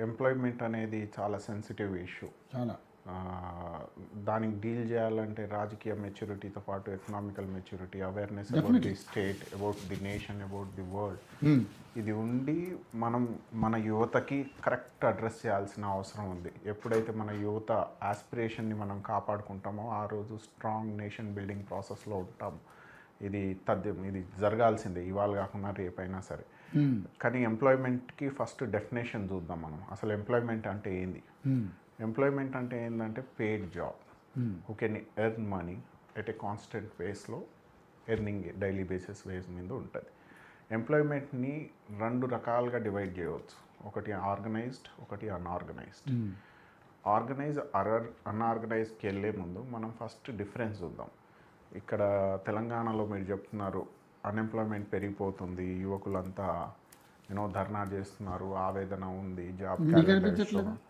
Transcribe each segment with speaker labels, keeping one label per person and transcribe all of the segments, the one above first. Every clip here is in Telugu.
Speaker 1: ఎంప్లాయ్మెంట్ అనేది చాలా సెన్సిటివ్ ఇష్యూ.
Speaker 2: చాలా
Speaker 1: దానికి డీల్ చేయాలంటే రాజకీయ మెచ్యూరిటీతో పాటు economical maturity, awareness about the state, about the nation, about the world, ఇది ఉండి మన యువతకి కరెక్ట్ అడ్రస్ చేయాల్సిన అవసరం ఉంది. ఎప్పుడైతే మన యువత ఆస్పిరేషన్ని మనం కాపాడుకుంటామో ఆ రోజు స్ట్రాంగ్ నేషన్ బిల్డింగ్ ప్రాసెస్లో ఉంటాం. ఇది తథ్యం, ఇది జరగాల్సిందే, ఇవాళ కాకుండా రేపైనా సరే. కానీ ఎంప్లాయ్మెంట్కి ఫస్ట్ డెఫినేషన్ చూద్దాం మనం. అసలు ఎంప్లాయ్మెంట్ అంటే ఏంది? ఎంప్లాయ్మెంట్ అంటే ఏంటంటే paid job who can earn money at a constant బేస్లో, ఎర్నింగ్ డైలీ బేసిస్ వేస్ మీద ఉంటుంది. ఎంప్లాయ్మెంట్ని రెండు రకాలుగా డివైడ్ చేయవచ్చు. ఒకటి ఆర్గనైజ్డ్, ఒకటి అన్ఆర్గనైజ్డ్. అన్ఆర్గనైజ్డ్కి వెళ్ళే ముందు మనం ఫస్ట్ డిఫరెన్స్ చూద్దాం. ఇక్కడ తెలంగాణలో మీరు చెప్తున్నారు అన్ఎంప్లాయ్మెంట్ పెరిగిపోతుంది, యువకులంతా ధర్నా చేస్తున్నారు, ఆవేదన ఉంది, జాబ్.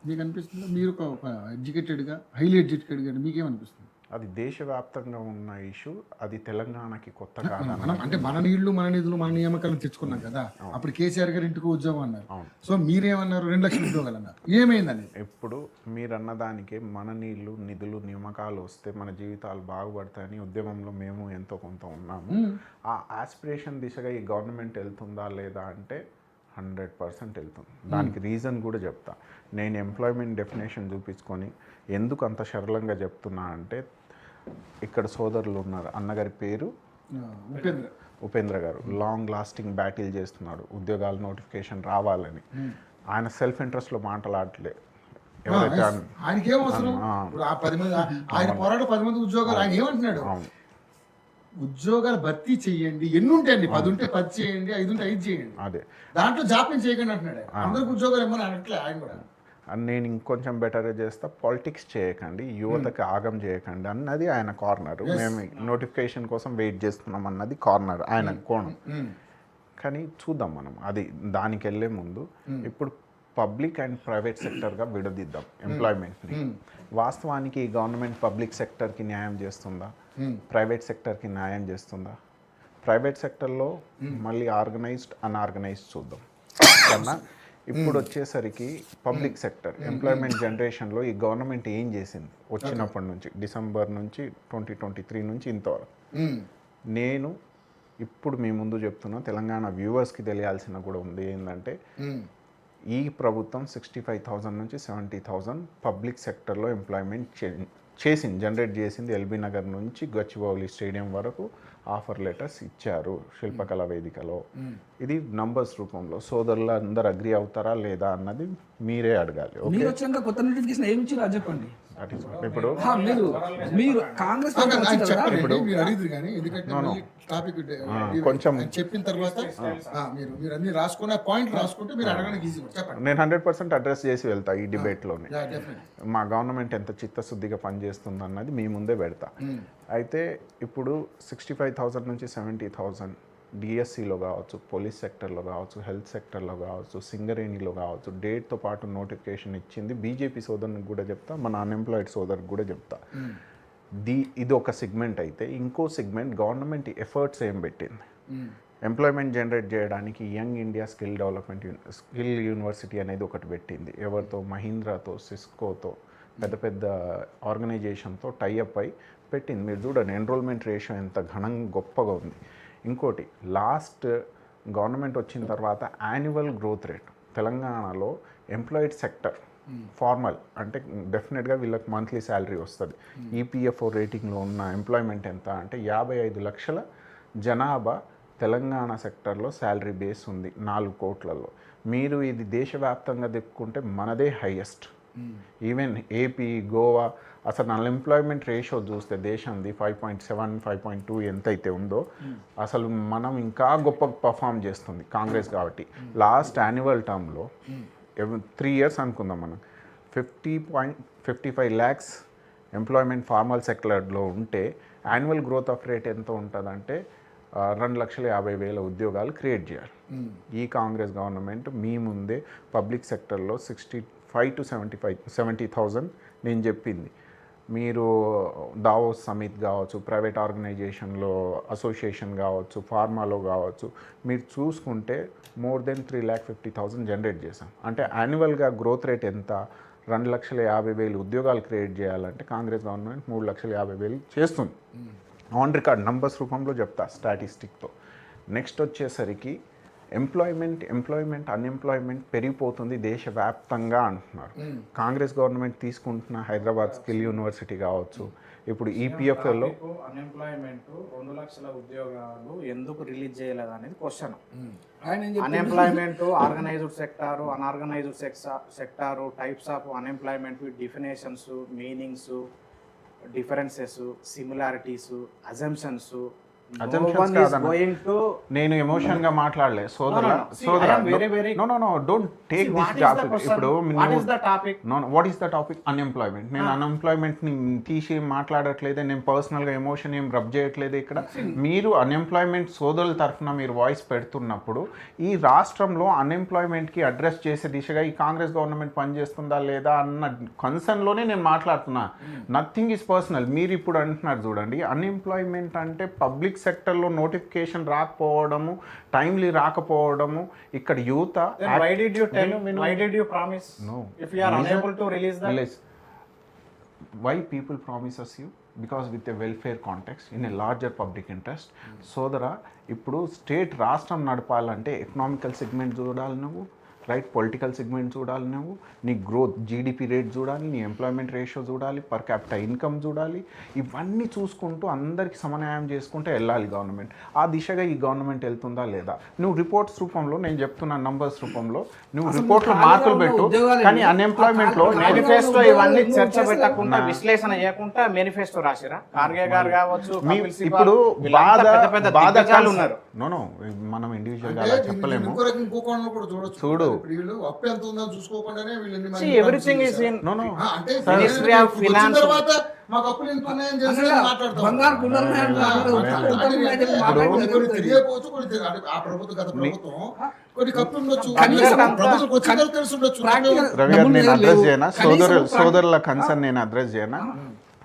Speaker 2: మీకు అనిపిస్తుంది మీరు ఒక ఎడ్యుకేటెడ్గా, హైలీ ఎడ్యుకేటెడ్గా మీకేమనిపిస్తుంది?
Speaker 1: అది దేశవ్యాప్తంగా ఉన్న ఇష్యూ, అది తెలంగాణకి కొత్త కాదు.
Speaker 2: అంటే మన నీళ్లు, మన నిధులు, మన నియామకాలను తెచ్చుకున్నాం కదా. అప్పుడు కేసీఆర్ గారు ఇంటికి ఉద్యోగం అన్నారు. సో మీరేమన్నారు? 2 లక్షల ఉద్యోగాలు అన్నారు. ఏమైందని?
Speaker 1: ఇప్పుడు మీరు అన్నదానికి మన నీళ్లు, నిధులు, నియామకాలు వస్తే మన జీవితాలు బాగుపడతాయని ఉద్యమంలో మేము ఎంతో కొంత ఉన్నాము. ఆ ఆస్పిరేషన్ దిశగా ఈ గవర్నమెంట్ వెళ్తుందా లేదా అంటే 100% వెళ్తుంది. దానికి రీజన్ కూడా చెప్తా. నేను ఎంప్లాయ్మెంట్ డెఫినేషన్ చూపించుకొని ఎందుకు అంత సరళంగా చెప్తున్నా అంటే, ఇక్కడ సోదరులు ఉన్నారు, అన్నగారి పేరు ఉపేంద్ర గారు, లాంగ్ లాస్టింగ్ బ్యాటిల్ చేస్తున్నాడు ఉద్యోగాల నోటిఫికేషన్ రావాలని. ఆయన సెల్ఫ్ ఇంట్రెస్ట్లో మాట్లాడలే.
Speaker 2: ఉద్యోగాలు భర్తీ చేయండి, ఎన్ని ఉంటాయండి? 10 ఉంటే 10 చేయండి, 5 ఉంటే 5 చేయండి.
Speaker 1: అదే
Speaker 2: దాంట్లో జాప్యం చేయకండి అంటున్నాడు. అందరికి ఉద్యోగాలు ఏమని అనట్లే ఆయన కూడా.
Speaker 1: నేను ఇంకొంచెం బెటర్ చేస్తా, పాలిటిక్స్ చేయకండి, యువతకి ఆగం చేయకండి అన్నది ఆయన కార్నర్. మేము నోటిఫికేషన్ కోసం వెయిట్ చేస్తున్నాం అన్నది కార్నర్, ఆయన కోణం. కానీ చూద్దాం మనం అది. దానికి వెళ్ళే ముందు ఇప్పుడు పబ్లిక్ అండ్ ప్రైవేట్ సెక్టర్గా విడదీద్దాం ఎంప్లాయ్మెంట్ని. వాస్తవానికి గవర్నమెంట్ పబ్లిక్ సెక్టర్కి న్యాయం చేస్తుందా, ప్రైవేట్ సెక్టర్కి న్యాయం చేస్తుందా? ప్రైవేట్ సెక్టర్లో మళ్ళీ ఆర్గనైజ్డ్, అన్ఆర్గనైజ్డ్ చూద్దాం కన్నా ఇప్పుడు వచ్చేసరికి పబ్లిక్ సెక్టర్ ఎంప్లాయ్మెంట్ జనరేషన్లో ఈ గవర్నమెంట్ ఏం చేసింది వచ్చినప్పటి నుంచి, డిసెంబర్ నుంచి 2023 నుంచి ఇంతవరకు. నేను ఇప్పుడు మీ ముందు చెప్తున్నా, తెలంగాణ వ్యూవర్స్కి తెలియాల్సిన కూడా ఉంది ఏంటంటే, ఈ ప్రభుత్వం 65,000 నుంచి 70,000 పబ్లిక్ సెక్టర్లో ఎంప్లాయ్మెంట్ చేసింది, జనరేట్ చేసింది. ఎల్బీ నగర్ నుంచి గచ్చిబౌలి స్టేడియం వరకు ఆఫర్ లెటర్స్ ఇచ్చారు శిల్పకళా వేదికలో. ఇది నంబర్స్ రూపంలో. సోదరులు అందరు అగ్రి అవుతారా లేదా అన్నది మీరే అడగాలి.
Speaker 3: కొత్త నోటిఫికేషన్ ఏమి ఇచ్చారు అది చెప్పండి.
Speaker 1: ఇప్పుడు
Speaker 3: మీరు కాంగ్రెస్
Speaker 1: కొంచెం
Speaker 2: చెప్పిన తర్వాత మీరు అన్ని రాసుకున్న పాయింట్ రాసుకుంటే మీరు అడగడానికి ఈజీ.
Speaker 1: నేను 100% అడ్రస్ చేసి వెళ్తా ఈ డిబేట్లోనే. మా గవర్నమెంట్ ఎంత చిత్తశుద్ధిగా పనిచేస్తుంది అన్నది మీ ముందే పెడతా. అయితే ఇప్పుడు 65,000 నుంచి 70,000 డిఎస్సిలో కావచ్చు, పోలీస్ సెక్టర్లో కావచ్చు, హెల్త్ సెక్టర్లో కావచ్చు, సింగరేణిలో కావచ్చు, డేట్తో పాటు నోటిఫికేషన్ ఇచ్చింది. బీజేపీ సోదరునికి కూడా చెప్తా, మన అన్ఎంప్లాయిడ్ సోదరుకి కూడా చెప్తా. ఇది ఒక సెగ్మెంట్. అయితే ఇంకో సెగ్మెంట్ గవర్నమెంట్ ఎఫర్ట్స్ ఏం పెట్టింది ఎంప్లాయ్మెంట్ జనరేట్ చేయడానికి. యంగ్ ఇండియా స్కిల్ యూనివర్సిటీ అనేది ఒకటి పెట్టింది. ఎవరితో? మహీంద్రాతో, సిస్కోతో, పెద్ద పెద్ద ఆర్గనైజేషన్తో టైఅప్ అయి పెట్టింది. మీరు చూడండి ఎన్రోల్మెంట్ రేషియో ఎంత ఘనంగా గొప్పగా ఉంది. ఇంకోటి, లాస్ట్ గవర్నమెంట్ వచ్చిన తర్వాత యాన్యువల్ గ్రోత్ రేట్ తెలంగాణలో ఎంప్లాయిడ్ సెక్టర్ ఫార్మల్ అంటే డెఫినెట్గా వీళ్ళకి మంత్లీ శాలరీ వస్తుంది. ఈపీఎఫ్ఓ రేటింగ్లో ఉన్న ఎంప్లాయ్మెంట్ ఎంత అంటే 55 లక్షల జనాభా తెలంగాణ సెక్టర్లో శాలరీ బేస్ ఉంది 4 కోట్లలో. మీరు ఇది దేశవ్యాప్తంగా చెప్పుకుంటే మనదే హైయెస్ట్. ఈవెన్ ఏపీ, గోవా అసలు అన్ఎంప్లాయ్మెంట్ రేషియో చూస్తే దేశంది 5.7, 5.2 ఎంతైతే ఉందో అసలు మనం ఇంకా గొప్ప పర్ఫామ్ చేస్తుంది కాంగ్రెస్. కాబట్టి లాస్ట్ యాన్యువల్ టర్మ్లో 3 years అనుకుందాం మనం, 50.55 lakhs ఎంప్లాయ్మెంట్ ఫార్మల్ సెక్టర్లో ఉంటే యాన్యువల్ గ్రోత్ ఆఫ్ రేట్ ఎంత ఉంటుందంటే 2,50,000 ఉద్యోగాలు క్రియేట్ చేయాలి. ఈ కాంగ్రెస్ గవర్నమెంట్ మీ ముందే పబ్లిక్ సెక్టర్లో 65 to 70,000 నేను చెప్పింది. మీరు దావోస్ సమిట్ కావచ్చు, ప్రైవేట్ ఆర్గనైజేషన్లో అసోసియేషన్ కావచ్చు, ఫార్మాలో కావచ్చు, మీరు చూసుకుంటే మోర్ దెన్ 3,50,000 జనరేట్ చేశాం. అంటే యాన్యువల్గా గ్రోత్ రేట్ ఎంత? 2,50,000 ఉద్యోగాలు క్రియేట్ చేయాలంటే కాంగ్రెస్ గవర్నమెంట్ 3,50,000 చేస్తుంది. ఆన్ రికార్డ్ నంబర్స్ రూపంలో చెప్తా స్టాటిస్టిక్తో. నెక్స్ట్ వచ్చేసరికి ఎంప్లాయ్మెంట్ అన్ఎంప్లాయ్మెంట్ పెరిగిపోతుంది దేశవ్యాప్తంగా అంటున్నారు. కాంగ్రెస్ గవర్నమెంట్ తీసుకుంటున్న హైదరాబాద్ స్కిల్ యూనివర్సిటీ కావచ్చు, ఇప్పుడు ఈపీఎఫ్లో
Speaker 4: అన్ఎంప్లాయ్మెంట్ 2 లక్షల ఉద్యోగాలు ఎందుకు రిలీజ్ చేయలేదు అనేది క్వశ్చన్.
Speaker 3: ఆయన ఏం చెప్పిండు?
Speaker 4: Unemployment, organised sector, unorganised sector, types of unemployment, definitions, meanings, differences, similarities, assumptions.
Speaker 1: నేను ఎమోషన్ గా మాట్లాడలే సోదర. No don't take this topic. ఇప్పుడు what is the topic? Unemployment. నేను అన్ఎంప్లాయ్మెంట్ ని తీసి మాట్లాడట్లేదే, నేను పర్సనల్ గా ఎమోషన్ ఏం రబ్ చేయట్లేదు ఇక్కడ. మీరు అన్ఎంప్లాయ్మెంట్ సోదరుల తరఫున మీరు వాయిస్ పెడుతున్నప్పుడు ఈ రాష్ట్రంలో అన్ఎంప్లాయ్మెంట్ కి అడ్రస్ చేసే దిశగా ఈ కాంగ్రెస్ గవర్నమెంట్ పనిచేస్తుందా లేదా అన్న కన్సర్న్ లోనే నేను మాట్లాడుతున్నా. Nothing is personal. మీరు ఇప్పుడు అంటున్నారు చూడండి, అన్ఎంప్లాయ్మెంట్ అంటే పబ్లిక్ సెక్టర్లో నోటిఫికేషన్ రాకపోవడము, టైమ్లీ రాకపోవడము, ఇక్కడ youth why people promise us you? Because with a welfare context in a larger public interest. సోదరా, ఇప్పుడు స్టేట్ రాష్ట్రం నడపాలంటే ఎకనామికల్ సెగ్మెంట్ చూడాలి నువ్వు, రైట్? పొలిటికల్ సెగ్మెంట్ చూడాలి నువ్వు, నీ గ్రోత్ జీడిపి రేట్ చూడాలి, నీ ఎంప్లాయ్మెంట్ రేషియో చూడాలి, పర్ క్యాపిటల్ ఇన్కమ్ చూడాలి. ఇవన్నీ చూసుకుంటూ అందరికీ సమన్వయం చేసుకుంటూ వెళ్ళాలి గవర్నమెంట్. ఆ దిశగా ఈ గవర్నమెంట్ వెళ్తుందా లేదా? నువ్వు రిపోర్ట్స్ రూపంలో, నేను చెప్తున్న నంబర్స్ రూపంలో నువ్వు రిపోర్ట్లో మార్కులు పెట్టు, కానీ అన్ఎంప్లాయ్మెంట్లో
Speaker 4: మేనిఫెస్టో ఇవన్నీ చర్చ పెట్టకుండా విశ్లేషణ చేయకుండా మేనిఫెస్టో రాసిరా ఖార్గే గారు కావచ్చు.
Speaker 1: ఇప్పుడు బాధ
Speaker 4: ఉన్నారు.
Speaker 1: నో మనం ఇండివిజువల్ గా చెప్పలేము. చూడు,
Speaker 2: అప్పు ఎంత ఉందని చూసుకోకుండానే
Speaker 4: everything is in
Speaker 2: ministry of finance. మాకు అప్పులు ఎంత ఉన్నాయని చెప్పి మాట్లాడతాం.
Speaker 3: బంగారు కుండలు
Speaker 2: తెలియకపోవచ్చు, కొన్ని ఆ ప్రభుత్వం, గత ప్రభుత్వం కొన్ని కప్పులు ఉండొచ్చు, తెలుసుండొచ్చు.
Speaker 1: రవి గారు, నేను అడ్రస్ చేయనా సోదరుల కన్సర్న్? నేను అడ్రస్ చేయనా?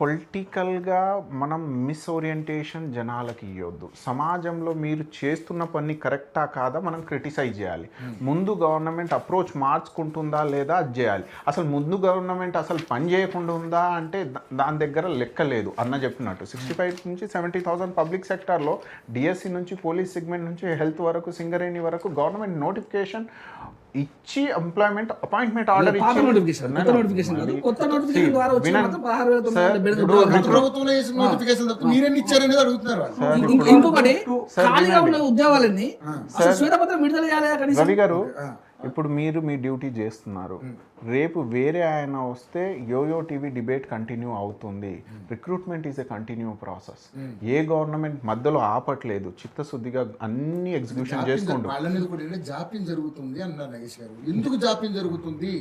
Speaker 1: పొలిటికల్గా మనం మిస్ఓరియంటేషన్ జనాలకి ఇవ్వద్దు. సమాజంలో మీరు చేస్తున్న పని కరెక్టా కాదా మనం క్రిటిసైజ్ చేయాలి. ముందు గవర్నమెంట్ అప్రోచ్ మార్చుకుంటుందా లేదా అది చేయాలి. అసలు ముందు గవర్నమెంట్ అసలు పని చేయకుండా ఉందా అంటే దాని దగ్గర లెక్క లేదు. అన్న చెప్పినట్టు 65 నుంచి 70,000 పబ్లిక్ సెక్టార్లో డిఎస్సి నుంచి, పోలీస్ సెగ్మెంట్ నుంచి, హెల్త్ వరకు, సింగరేణి వరకు గవర్నమెంట్ నోటిఫికేషన్ ఇచ్చి ఎంప్లాయ్మెంట్ అపాయింట్మెంట్ ఆర్డర్ ఇచ్చి
Speaker 3: ఇంకొకటి ఖాళీగా ఉన్న ఉద్యోగాలన్నీ శ్వేతపత్రం విడుదల చేయాలి.
Speaker 1: రవి గారు, ఇప్పుడు మీరు మీ డ్యూటీ చేస్తున్నారు, రేపు వేరే ఆయన వస్తే యోయో టీవీ డిబేట్ కంటిన్యూ అవుతుంది. Recruitment is a continue process. A government మధ్యలో ఆపట్లేదు, చిత్తశుద్ధిగా అన్ని ఎగ్జిక్యూషన్ చేసుకుంటూ.
Speaker 2: జాప్యం జరుగుతుంది అన్నారు నాగేష్ గారు. ఎందుకు జాప్యం జరుగుతుంది?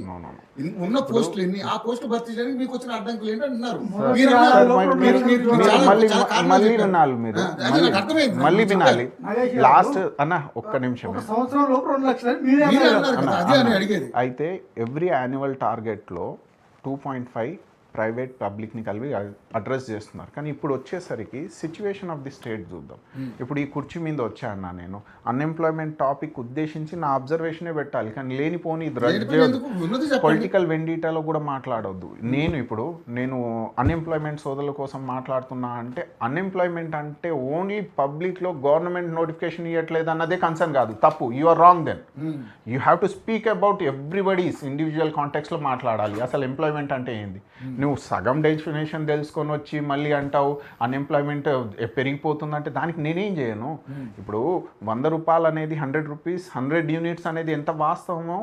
Speaker 2: ఉన్న పోస్టులు ఎన్ని, ఆ పోస్టులు భర్తీ చేయడానికి మీకు వచ్చిన అడ్డంకులు ఏంటి అంటున్నారు.
Speaker 1: మళ్ళీ వినాలి, మీరు మళ్ళీ వినాలి. లాస్ట్ అన్న ఒక్క నిమిషం. అయితే ఎవ్రీ యాన్యువల్ టార్గెట్లో 2.5 ప్రైవేట్ పబ్లిక్ని కలిపి అడ్రస్ చేస్తున్నారు. కానీ ఇప్పుడు వచ్చేసరికి సిచ్యువేషన్ ఆఫ్ ది స్టేట్ చూద్దాం. ఇప్పుడు ఈ కుర్చీ మీద వచ్చాను నేను, అన్ఎంప్లాయ్మెంట్ టాపిక్ ఉద్దేశించి నా అబ్జర్వేషనే పెట్టాలి, కానీ లేనిపోని పొలిటికల్ వెండిటాలో కూడా మాట్లాడొద్దు. నేను అన్ఎంప్లాయ్మెంట్ సోదరుల కోసం మాట్లాడుతున్నా అంటే, అన్ఎంప్లాయ్మెంట్ అంటే ఓన్లీ పబ్లిక్లో గవర్నమెంట్ నోటిఫికేషన్ ఇవ్వట్లేదు అన్నదే కన్సర్న్ కాదు, తప్పు. You are wrong. Then you have to speak about everybody's individual కాంటెక్స్లో మాట్లాడాలి. అసలు ఎంప్లాయ్మెంట్ అంటే ఏంది? నువ్వు సగం డెఫినేషన్ తెలుసుకొని వచ్చి మళ్ళీ అంటావు అన్ఎంప్లాయ్మెంట్ పెరిగిపోతుందంటే దానికి నేనేం చేయను. ఇప్పుడు 100 రూపాయలు అనేది 100 రూపీస్, 100 యూనిట్స్ అనేది ఎంత వాస్తవమో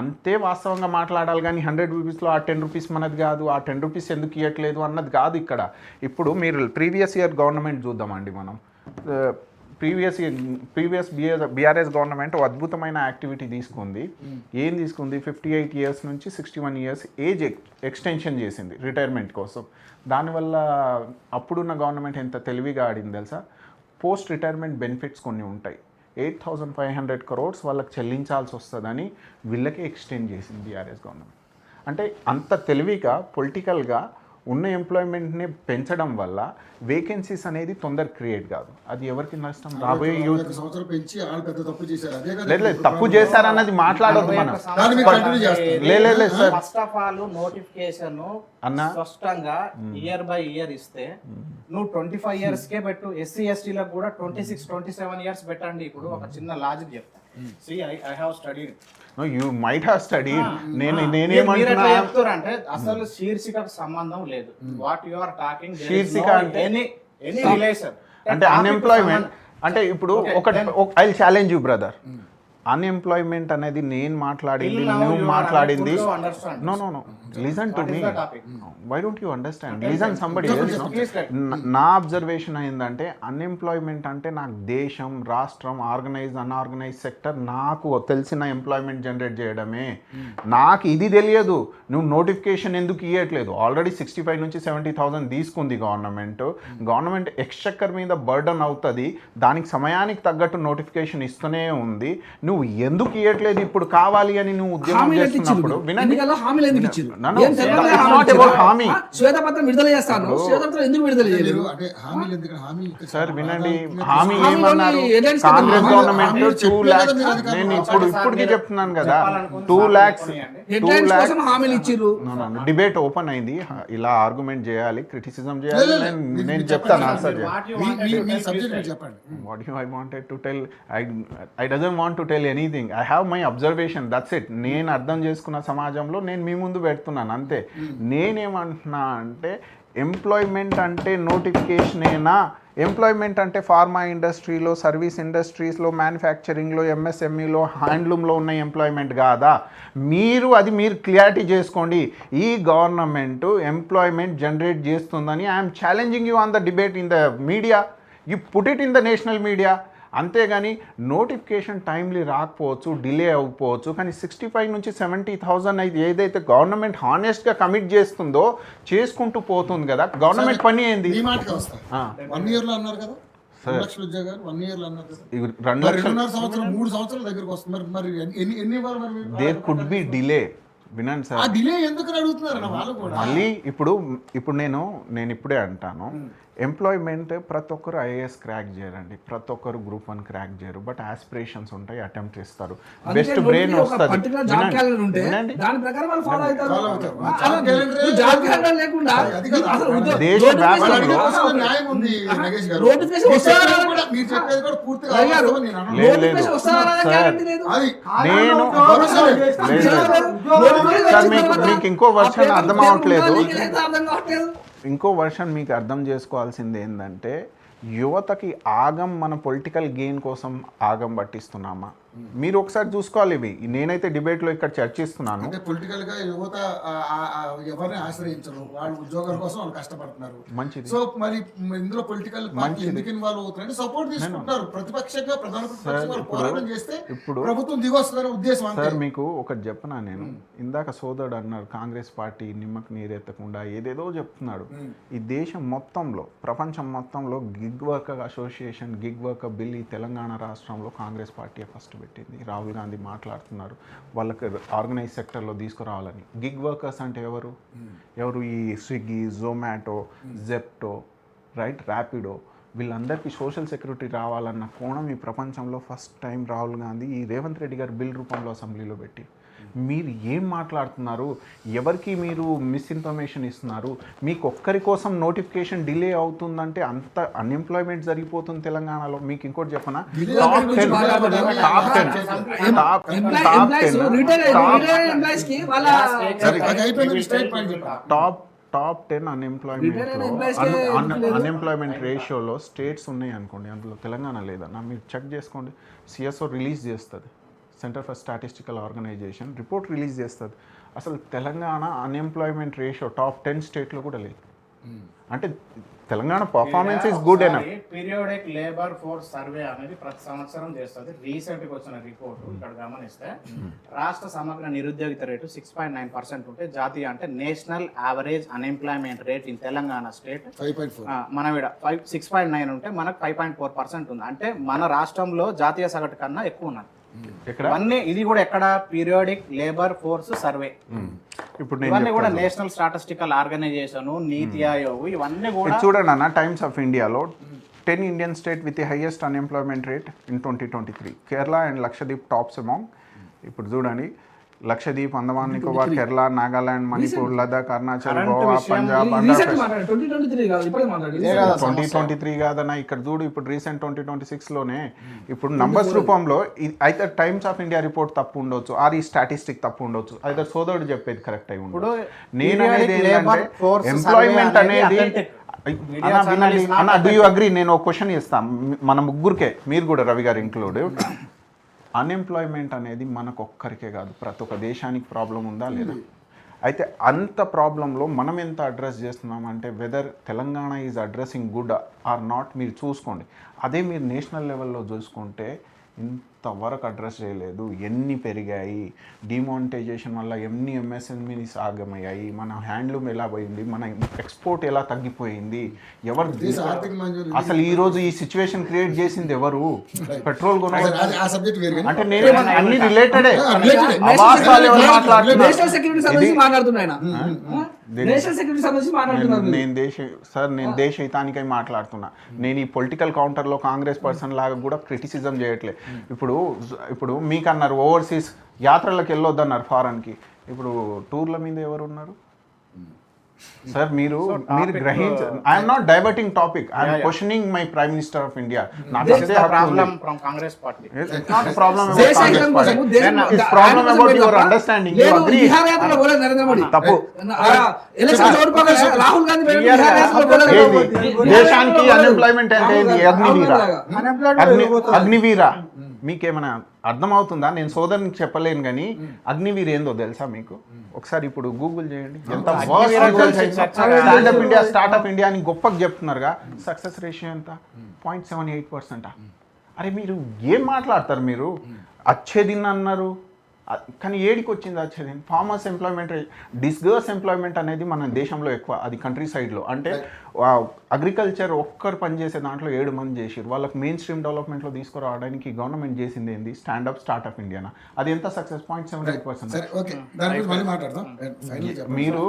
Speaker 1: అంతే వాస్తవంగా మాట్లాడాలి. కానీ 100 రూపీస్లో ఆ 10 రూపీస్ మనది కాదు, ఆ 10 రూపీస్ ఎందుకు ఇవ్వట్లేదు అన్నది కాదు ఇక్కడ. ఇప్పుడు మీరు ప్రీవియస్ ఇయర్ గవర్నమెంట్ చూద్దామండి. మనం ప్రీవియస్ బీఆర్ఎస్ గవర్నమెంట్ అద్భుతమైన యాక్టివిటీ తీసుకుంది. ఏం తీసుకుంది? 58 ఇయర్స్ నుంచి 61 ఇయర్స్ ఏజ్ ఎక్స్టెన్షన్ చేసింది రిటైర్మెంట్ కోసం. దానివల్ల అప్పుడున్న గవర్నమెంట్ ఎంత తెలివిగా ఆడింది తెలుసా? పోస్ట్ రిటైర్మెంట్ బెనిఫిట్స్ కొన్ని ఉంటాయి, 8,500 crores వాళ్ళకి చెల్లించాల్సి వస్తుందని వీళ్ళకే ఎక్స్టెండ్ చేసింది బీఆర్ఎస్ గవర్నమెంట్. అంటే అంత తెలివిగా పొలిటికల్గా ఉన్న ఎంప్లాయ్మెంట్ని పెంచడం వల్ల వేకెన్సీస్ అనేది తొందర క్రియేట్ కాదు. అది ఎవరికి నష్టం? రాబోయే యూత్
Speaker 2: సంవత్సరం పెంచి వాళ్ళు పెద్ద తప్పు చేశారు. అదే కదా
Speaker 1: లేదు తప్పు చేశారన్నది మాట్లాడొద్దు మనం. లేదు sir,
Speaker 4: first of all notification
Speaker 1: అన్నా
Speaker 4: స్పష్టంగా ఇయర్ బై ఇయర్ ఇస్తే నువ్వు 25 years కే పెట్టు, ఎస్సీ ఎస్టీలకు కూడా 26-27 years పెట్టండి. ఇప్పుడు ఒక చిన్న లాజిక్ చెప్తా. See, I have studied.
Speaker 1: No, you might have studied. నేనేమంటున్నా
Speaker 4: అంటే అసలు శీర్షికకు సంబంధం లేదు. వాట్ యు ఆర్ టాకింగ్
Speaker 1: శీర్షిక అంటే
Speaker 4: ఎనీ రిలేషన్
Speaker 1: అంటే అన్ఎంప్లాయ్మెంట్ అంటే ఇప్పుడు I challenge you brother. Unemployment అనేది నేను మాట్లాడింది, నువ్వు మాట్లాడింది. No no no, listen to me. Why don't you understand? Listen somebody. నా అబ్జర్వేషన్ ఏంటంటే అన్ఎంప్లాయ్మెంట్ అంటే నాకు దేశం, రాష్ట్రం, ఆర్గనైజ్ అన్ఆర్గనైజ్ సెక్టర్ నాకు తెలిసిన ఎంప్లాయ్మెంట్ జనరేట్ చేయడమే. నాకు ఇది తెలియదు నువ్వు నోటిఫికేషన్ ఎందుకు ఇవ్వట్లేదు. ఆల్రెడీ 65 నుంచి 70,000 తీసుకుంది గవర్నమెంట్ ఎక్స్చెక్కర్ మీద బర్డన్ అవుతుంది. దానికి సమయానికి తగ్గట్టు నోటిఫికేషన్ ఇస్తూనే ఉంది. నువ్వు ఎందుకు ఇవ్వట్లేదు ఇప్పుడు కావాలి అని నువ్వు ఉద్యమం చేస్తున్నప్పుడు వినండి.
Speaker 3: శ్వేతపత్రం విడుదల చేస్తాను, శ్వేతపత్రం ఎందుకు విడుదల చేయలేదు
Speaker 1: సార్? వినండి, హామీ ఏమన్నారు? కాంగ్రెస్ గవర్నమెంట్ 2 lakhs, నేను ఇప్పటికి చెప్తున్నాను కదా, 2 lakhs
Speaker 3: హామీలు ఇచ్చిర్రు.
Speaker 1: డిబేట్ ఓపెన్ అయింది. ఇలా ఆర్గ్యుమెంట్ చేయాలి, క్రిటిసిజం చేయాలి. నేను చెప్తాను answer. What you I wanted to tell, I doesn't want to tell anything. I have my observation, that's it. నేను అర్థం చేసుకున్న సమాజంలో నేను మీ ముందు పెడుతున్నాను అంతే. నేనేమంటున్నా అంటే ఎంప్లాయ్మెంట్ అంటే నోటిఫికేషనేనా? ఎంప్లాయ్మెంట్ అంటే ఫార్మా ఇండస్ట్రీలో, సర్వీస్ ఇండస్ట్రీస్లో, మ్యానుఫ్యాక్చరింగ్లో, ఎంఎస్ఎంఈలో, హ్యాండ్లూమ్లో ఉన్న ఎంప్లాయ్మెంట్ కాదా? మీరు క్లియారిటీ చేసుకోండి. ఈ గవర్నమెంట్ ఎంప్లాయ్మెంట్ జనరేట్ చేస్తుందని I'm challenging you on the debate in the media. You put it in the national media. అంతేగాని నోటిఫికేషన్ టైమ్లీ రాకపోవచ్చు, డిలే అవ్వకపోవచ్చు, కానీ 65 నుంచి 70,000 అయితే ఏదైతే గవర్నమెంట్ హానెస్ట్గా కమిట్ చేస్తుందో చేసుకుంటూ పోతుంది కదా. గవర్నమెంట్ పని ఏంది?
Speaker 2: 1 year లో అన్నారు కదా, 2 లక్షల ఉద్యోగాలు 1 year లో అన్నారు కదా.
Speaker 1: 2 లక్షల
Speaker 2: 3 సంవత్సరాల దగ్గరకు వస్తుంది. మరి ఎన్ని
Speaker 1: దేర్ కుడ్ బి డిలే. వినండి సార్,
Speaker 2: డిలే ఎందుకు అడుగుతున్నారు వాళ్ళు కూడా.
Speaker 1: మళ్ళీ ఇప్పుడు నేను ఇప్పుడే అంటాను, ఎంప్లాయ్మెంట్ ప్రతి ఒక్కరు ఐఏఎస్ క్రాక్ చేయరండి, ప్రతి ఒక్కరు గ్రూప్ 1 క్రాక్ చేయరు. బట్ ఆస్పిరేషన్స్ ఉంటాయి, అటెంప్ట్ చేస్తారు, బెస్ట్ బ్రెయిన్ వస్తుంది. మీకు ఇంకో వర్షన్ అర్థం అవ్వట్లేదు. ఇంకో వర్షన్ మీకు అర్థం చేసుకోవాల్సింది ఏంటంటే, యువతకి ఆగం మన పొలిటికల్ గెయిన్ కోసం ఆగం పట్టిస్తున్నామా? మీరు ఒకసారి చూసుకోవాలి. ఇవి నేనైతే డిబేట్లో ఇక్కడ చర్చిస్తున్నాను.
Speaker 2: అంటే పొలిటికల్ గా యువత ఎవరిని ఆశ్రయించరు, వాళ్ళు ఉద్యోగాల కోసం వాళ్ళు కష్టపడుతున్నారు.
Speaker 1: మంచిది.
Speaker 2: సో మరి ఇందులో పొలిటికల్ పార్టీ ఎందుకు ఇన్వాల్వ్ అవుతున్నారంటే సపోర్ట్ తీసుకుంటున్నారు. ప్రతిపక్షంగా ప్రధాన ప్రతిపక్షాలు పోరాటం చేస్తే ప్రభుత్వం దిగొస్తుందనే ఉద్దేశం.
Speaker 1: సార్ మీకు ఒకటి చెప్పనా, నేను ఇందాక సోదరుడు అన్నారు కాంగ్రెస్ పార్టీ నిమ్మకు నీరెత్తకుండా ఏదేదో చెప్తున్నాడు. ఈ దేశం మొత్తంలో, ప్రపంచం మొత్తంలో gig worker association, gig worker bill ఈ తెలంగాణ రాష్ట్రంలో కాంగ్రెస్ పార్టీ ఫస్ట్ పెట్టింది. రాహుల్ గాంధీ మాట్లాడుతున్నారు వాళ్ళకి ఆర్గనైజ్ సెక్టర్లో తీసుకురావాలని. గిగ్ వర్కర్స్ అంటే ఎవరు? ఈ Swiggy, Zomato, Zepto, right, Rapido, వీళ్ళందరికీ సోషల్ సెక్యూరిటీ రావాలన్న కోణం ఈ ప్రపంచంలో ఫస్ట్ టైం రాహుల్ గాంధీ ఈ రేవంత్ రెడ్డి గారు బిల్ రూపంలో అసెంబ్లీలో పెట్టి. మీరు ఏం మాట్లాడుతున్నారు? ఎవరికి మీరు మిస్ఇన్ఫర్మేషన్ ఇస్తున్నారు? మీకు ఒక్కరి కోసం నోటిఫికేషన్ డిలే అవుతుందంటే అంత అన్ఎంప్లాయ్మెంట్ జరిగిపోతుంది తెలంగాణలో. మీకు ఇంకోటి చెప్పనా, టాప్ 10 అన్ఎంప్లాయ్మెంట్ రేషియోలో స్టేట్స్ ఉన్నాయి అనుకోండి, అందులో తెలంగాణ లేదన్నా. మీరు చెక్ చేసుకోండి. సిఎస్ఓ రిలీజ్ చేస్తుంది, centre for statistical organization report release చేస్తుంది. అసలు తెలంగాణ అన్ఎంప్లాయ్మెంట్ రేషియో టాప్ 10 స్టేట్లో కూడా లేదు. అంటే Telangana performance is good enough.
Speaker 4: Periodic labour force survey అనేది ప్రతి సంవత్సరం చేస్తుంది. రీసెంట్ గా వచ్చిన రిపోర్ట్ ఇక్కడ గమనిస్తే రాష్ట్ర సమగ్ర నిరుద్యోగిత రేటు 6.9% ఉంటే, జాతీయ అంటే national average unemployment rate in Telangana state
Speaker 2: 5.4,
Speaker 4: మన 6.9 ఉంటే మనకు 5.4% ఉంది. అంటే మన రాష్ట్రంలో జాతీయ సగటు కన్నా ఎక్కువ ఉన్నది. ఇది కూడా ఎక్కడ పీరియాడిక్ లేబర్ ఫోర్స్ సర్వే.
Speaker 1: ఇప్పుడు నేను
Speaker 4: ఇవన్నీ కూడా నేషనల్ స్టాటిస్టికల్ ఆర్గనైజేషన్, నీతి ఆయోగ్ ఇవన్నీ కూడా
Speaker 1: ఇది చూడండి అన్న, టైమ్స్ ఆఫ్ ఇండియాలో 10 Indian state with the highest unemployment rate in 2023. Kerala and Lakshadweep tops among. ఇప్పుడు చూడండి, లక్షద్వీప్, అండమాన్ నికోబార్, కేరళ, నాగాలాండ్, మణిపూర్, లదాఖ్, అరుణాచల్, గోవా, పంజాబ్,
Speaker 3: రీసెంట్ మాట్లాడు 2023 కాదు ఇప్పుడే మాట్లాడు
Speaker 1: 2023 కాదన్నా. ఇక్కడ చూడు, ఇప్పుడు రీసెంట్ 2026లోనే ఇప్పుడు నంబర్స్ రూపంలో అయితే టైమ్స్ ఆఫ్ ఇండియా రిపోర్ట్ తప్పు ఉండొచ్చు, ఆర్ ఈ స్టాటిస్టిక్ తప్పు ఉండొచ్చు, అయితే సోదరుడు చెప్పేది కరెక్ట్ అయి ఉండదు. నేను అనేది ఏంటంటే ఎంప్లాయ్మెంట్ అనేది అన్న, డూ యూ అగ్రీ? నేను ఒక క్వశ్చన్ ఇస్తాను మన ముగ్గురికే, మీరు కూడా రవి గారు ఇంక్లూడ్. అన్ఎంప్లాయ్మెంట్ అనేది మనకు ఒక్కరికే కాదు, ప్రతి ఒక్క దేశానికి ప్రాబ్లం ఉందా లేదా? అయితే అంత ప్రాబ్లంలో మనం ఎంత అడ్రస్ చేస్తున్నామంటే whether Telangana is addressing good or not మీరు చూసుకోండి. అదే మీరు నేషనల్ లెవెల్లో చూసుకుంటే ఇంతవరకు అడ్రస్ చేయలేదు. ఎన్ని పెరిగాయి, డిమానిటైజేషన్ వల్ల ఎన్ని ఎంఎస్ఎంఈస్ ఆగమయ్యాయి, మన హ్యాండ్లూమ్ ఎలా పోయింది, మన ఎక్స్పోర్ట్ ఎలా తగ్గిపోయింది, ఎవరు అసలు ఈరోజు ఈ సిచ్యువేషన్ క్రియేట్ చేసింది ఎవరు? పెట్రోల్ అంటే నేనే అన్ని రిలేటెడే
Speaker 3: నేషనల్ సెక్యూరిటీ సంబంధించి మాట్లాడుతున్నాయి నేషనల్ సెక్యూరిటీ సంబంధించి మాట్లాడుతున్నారు.
Speaker 1: నేను దేశ హితానికై మాట్లాడుతున్నా. నేను ఈ పొలిటికల్ కౌంటర్లో కాంగ్రెస్ పర్సన్ లాగా కూడా క్రిటిసిజం చేయట్లే. ఇప్పుడు మీకు అన్నారు ఓవర్సీస్ యాత్రలకు వెళ్ళొద్దన్నారు ఫారెన్కి. ఇప్పుడు టూర్ల మీద ఎవరు ఉన్నారు సార్? మీరు గ్రహించారు. I'm not diverting topic, I'm questioning my prime minister of India.
Speaker 4: Problem from Congress party.
Speaker 1: Understanding తప్పు.
Speaker 3: రాహుల్ గాంధీ
Speaker 1: దేశానికి అన్ఎంప్లాయ్మెంట్ అంటే అగ్నివీర మీకేమైనా అర్థమవుతుందా? నేను సోదరునికి చెప్పలేను కానీ అగ్నివీర్ ఏందో తెలుసా మీకు? ఒకసారి ఇప్పుడు గూగుల్ చేయండి. ఎంత స్టాండప్ ఇండియా, స్టార్ట్అప్ ఇండియా అని గొప్పగా చెప్తున్నారుగా, సక్సెస్ రేషియో ఎంత? 0.78%. అరే మీరు ఏం మాట్లాడతారు? మీరు అచ్చేదిన్ అన్నారు కానీ ఏడికి వచ్చింది వచ్చేది? ఫార్మర్స్ ఎంప్లాయ్మెంట్, డిస్గర్స్ ఎంప్లాయ్మెంట్ అనేది మన దేశంలో ఎక్కువ, అది కంట్రీ సైడ్లో. అంటే అగ్రికల్చర్ ఒక్కరు పనిచేసే దాంట్లో 7 మంది చేసారు. వాళ్ళకి మెయిన్ స్ట్రీమ్ డెవలప్మెంట్లో తీసుకురావడానికి గవర్నమెంట్ చేసింది ఏంది? Startup Indiana? అది ఎంత సక్సెస్? 0.78%. మీరు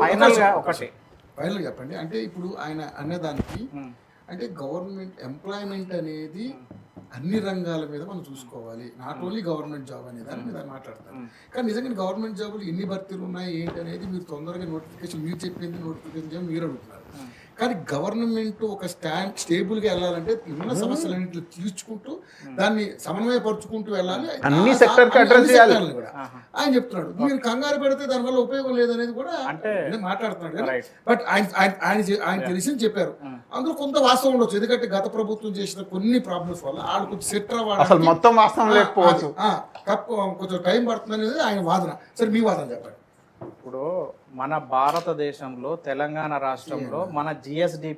Speaker 2: ఫైనల్ చెప్పండి. అంటే ఇప్పుడు ఆయన అనేదానికి అంటే గవర్నమెంట్ ఎంప్లాయ్మెంట్ అనేది అన్ని రంగాల మీద మనం చూసుకోవాలి, నాట్ ఓన్లీ గవర్నమెంట్ జాబ్ అనే దాని మీద మాట్లాడతారు. కానీ నిజంగా గవర్నమెంట్ జాబులు ఎన్ని భర్తీలు ఉన్నాయి ఏంటి అనేది మీరు తొందరగా నోటిఫికేషన్, మీరు చెప్పింది నోటిఫికేషన్ మీరు అడుగుతున్నారు. కానీ గవర్నమెంట్ ఒక స్టేబుల్గా వెళ్ళాలంటే ఉన్న సమస్యలన్నింటినీ తీర్చుకుంటూ దాన్ని సమన్వయపరుచుకుంటూ వెళ్ళాలి.
Speaker 1: అన్ని సెక్టర్కి అడ్రస్ చేయాలి
Speaker 2: కూడా ఆయన చెప్తున్నాడు. మీరు కంగారు పెడితే దానివల్ల ఉపయోగం లేదనేది కూడా మాట్లాడుతున్నాడు. బట్ ఆయన తెలిసి చెప్పారు. అందులో కొంత వాస్తవం ఉండొచ్చు, ఎందుకంటే గత ప్రభుత్వం చేసిన కొన్ని ప్రాబ్లమ్స్ వల్ల వాళ్ళు కొంచెం సెట్ అవ్వాలి.
Speaker 1: అసలు మొత్తం వాస్తవం లేకపోవచ్చు,
Speaker 2: కొంచెం టైం పడుతుంది అనేది ఆయన వాదన. సరే మీ వాదన చెప్పండి.
Speaker 4: ఇప్పుడు మన భారతదేశంలో తెలంగాణ రాష్ట్రంలో మన జిఎస్డి